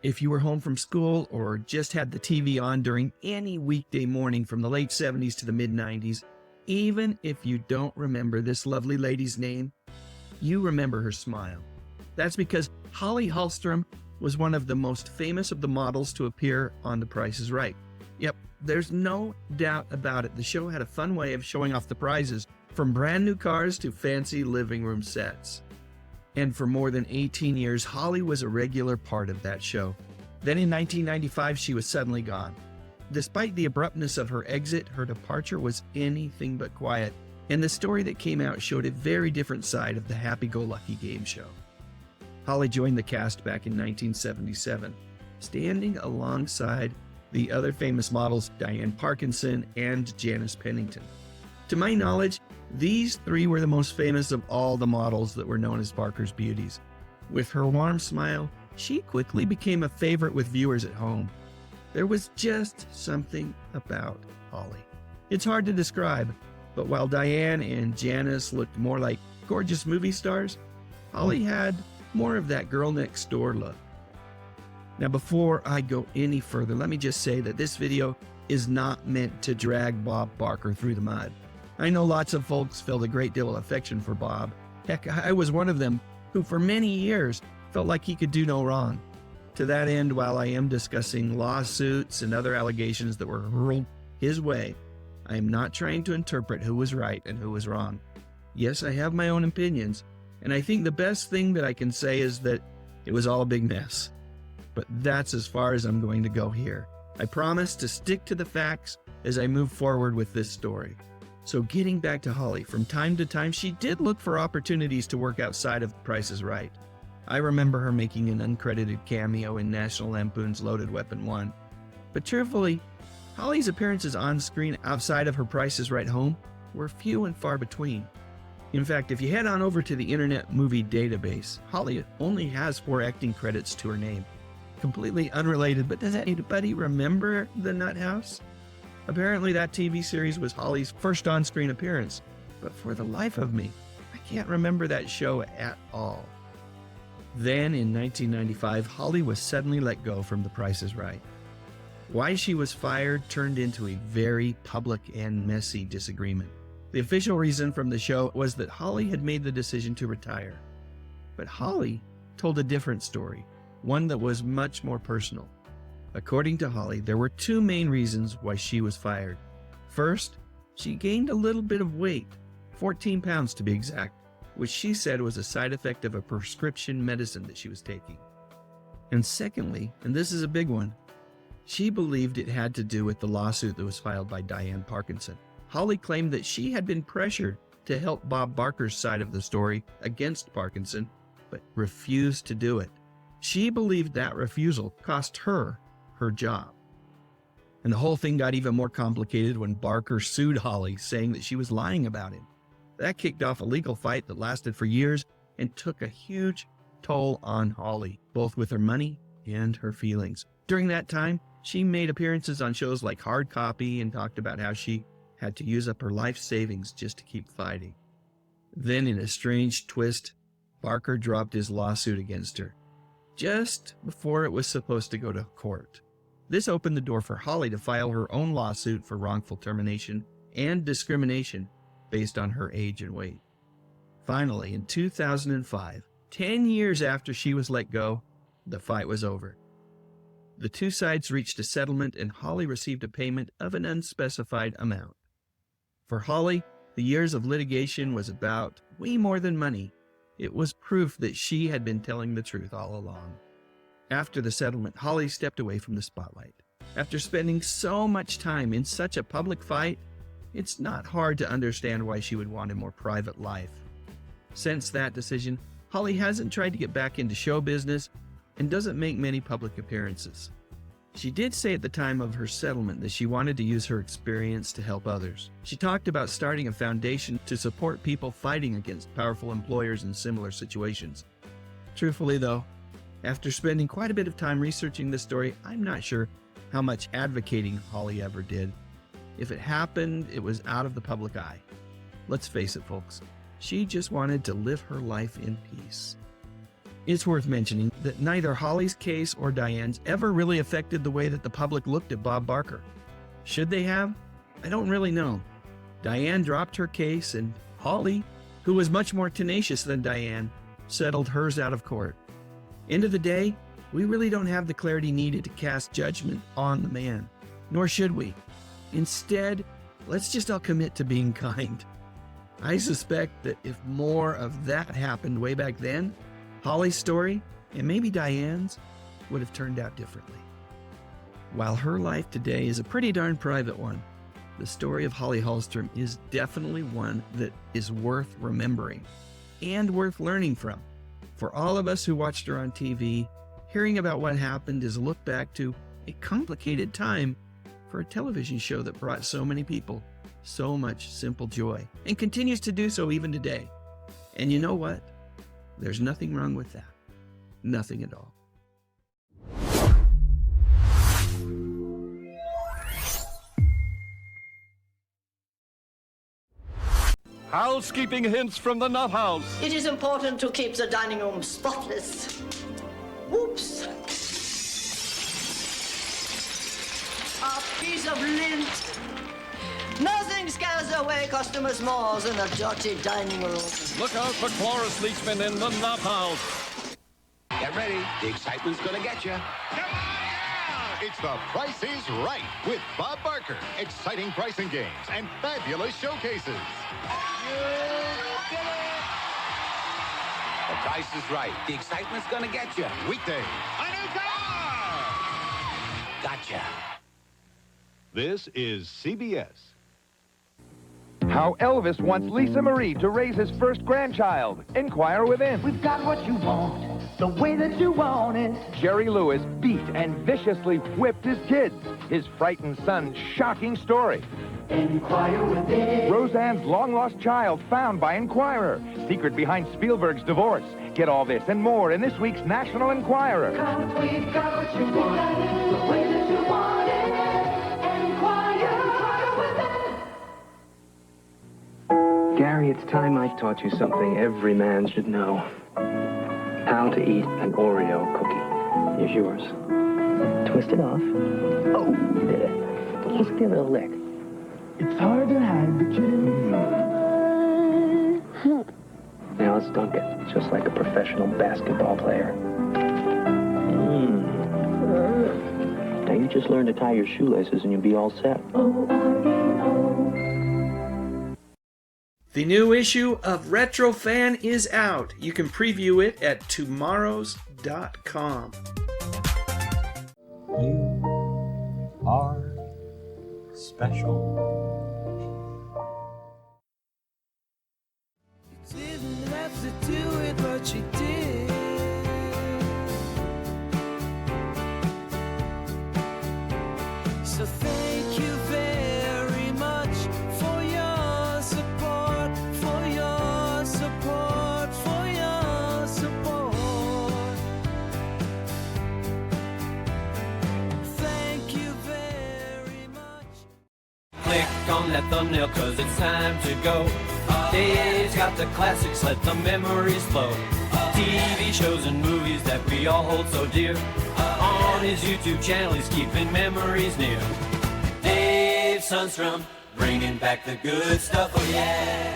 If you were home from school or just had the TV on during any weekday morning from the late 70s to the mid-90s, even if you don't remember this lovely lady's name, you remember her smile. That's because Holly Hallstrom was one of the most famous of the models to appear on The Price is Right. Yep, there's no doubt about it. The show had a fun way of showing off the prizes, from brand new cars to fancy living room sets. And for more than 18 years, Holly was a regular part of that show. Then in 1995, she was suddenly gone. Despite the abruptness of her exit, her departure was anything but quiet, and the story that came out showed a very different side of the happy-go-lucky game show. Holly joined the cast back in 1977, standing alongside the other famous models Diane Parkinson and Janice Pennington. To my knowledge, these three were the most famous of all the models that were known as Barker's Beauties. With her warm smile, she quickly became a favorite with viewers at home. There was just something about Holly. It's hard to describe, but while Diane and Janice looked more like gorgeous movie stars, Holly had more of that girl next door look. Now, before I go any further, let me just say that this video is not meant to drag Bob Barker through the mud. I know lots of folks felt a great deal of affection for Bob. Heck, I was one of them who for many years felt like he could do no wrong. To that end, while I am discussing lawsuits and other allegations that were hurled his way, I am not trying to interpret who was right and who was wrong. Yes, I have my own opinions, and I think the best thing that I can say is that it was all a big mess. But that's as far as I'm going to go here. I promise to stick to the facts as I move forward with this story. So getting back to Holly, from time to time, she did look for opportunities to work outside of The Price is Right. I remember her making an uncredited cameo in National Lampoon's Loaded Weapon 1. But truthfully, Holly's appearances on screen outside of her Price is Right home were few and far between. In fact, if you head on over to the Internet Movie Database, Holly only has 4 acting credits to her name. Completely unrelated, but does anybody remember The Nut House? Apparently that TV series was Holly's first on-screen appearance, but for the life of me, I can't remember that show at all. Then in 1995, Holly was suddenly let go from The Price is Right. Why she was fired turned into a very public and messy disagreement. The official reason from the show was that Holly had made the decision to retire. But Holly told a different story, one that was much more personal. According to Holly, there were 2 main reasons why she was fired. First, she gained a little bit of weight, 14 pounds to be exact, which she said was a side effect of a prescription medicine that she was taking. And secondly, and this is a big one, she believed it had to do with the lawsuit that was filed by Diane Parkinson. Holly claimed that she had been pressured to help Bob Barker's side of the story against Parkinson, but refused to do it. She believed that refusal cost her job. And the whole thing got even more complicated when Barker sued Holly, saying that she was lying about him. That kicked off a legal fight that lasted for years and took a huge toll on Holly, both with her money and her feelings. During that time, she made appearances on shows like Hard Copy and talked about how she had to use up her life savings just to keep fighting. Then, in a strange twist, Barker dropped his lawsuit against her, just before it was supposed to go to court. This opened the door for Holly to file her own lawsuit for wrongful termination and discrimination based on her age and weight. Finally, in 2005, 10 years after she was let go, the fight was over. The 2 sides reached a settlement and Holly received a payment of an unspecified amount. For Holly, the years of litigation was about way more than money. It was proof that she had been telling the truth all along. After the settlement, Holly stepped away from the spotlight. After spending so much time in such a public fight, it's not hard to understand why she would want a more private life. Since that decision, Holly hasn't tried to get back into show business and doesn't make many public appearances. She did say at the time of her settlement that she wanted to use her experience to help others. She talked about starting a foundation to support people fighting against powerful employers in similar situations. Truthfully though, after spending quite a bit of time researching this story, I'm not sure how much advocating Holly ever did. If it happened, it was out of the public eye. Let's face it, folks, she just wanted to live her life in peace. It's worth mentioning that neither Holly's case or Diane's ever really affected the way that the public looked at Bob Barker. Should they have? I don't really know. Diane dropped her case, and Holly, who was much more tenacious than Diane, settled hers out of court. End of the day, we really don't have the clarity needed to cast judgment on the man, nor should we. Instead, let's just all commit to being kind. I suspect that if more of that happened way back then, Holly's story, and maybe Diane's, would have turned out differently. While her life today is a pretty darn private one, the story of Holly Hallstrom is definitely one that is worth remembering and worth learning from. For all of us who watched her on TV, hearing about what happened is a look back to a complicated time for a television show that brought so many people so much simple joy and continues to do so even today. And you know what? There's nothing wrong with that. Nothing at all. Housekeeping hints from the Nut House. It is important to keep the dining room spotless. Whoops. A piece of lint. Nothing scares away customers more than a dirty dining room. Look out for Cloris Leachman in the Nut House. Get ready. The excitement's gonna get you. Come on down! It's The Price is Right with Bob Barker. Exciting pricing games and fabulous showcases. You did it! The Price is Right. The excitement's gonna get you. Weekday. A new car! Gotcha. This is CBS. How Elvis wants Lisa Marie to raise his first grandchild. Inquire within. We've got what you want, the way that you want it. Jerry Lewis beat and viciously whipped his kids. His frightened son's shocking story. Inquire within. Roseanne's long-lost child found by Inquirer. Secret behind Spielberg's divorce. Get all this and more in this week's National Enquirer. 'Cause we've got what you want, the way that you want it. Inquire within. Gary, it's time I taught you something every man should know. How to eat an Oreo cookie. Here's yours. Twist it off. Oh, yeah. Just give it a lick. It's hard to hide the truth. Now let's dunk it, just like a professional basketball player. Now you just learn to tie your shoelaces and you'll be all set. The new issue of RetroFAN is out. You can preview it at tomorrows.com. You are special. You didn't have to do it, but you did. So thank you very much for your support, for your support, for your support. Thank you very much. Click on that thumbnail 'cause it's time to go. Dave's got the classics, let the memories flow. TV shows and movies that we all hold so dear. On his YouTube channel, he's keeping memories near. Dave Sundstrom, bringing back the good stuff, oh yeah.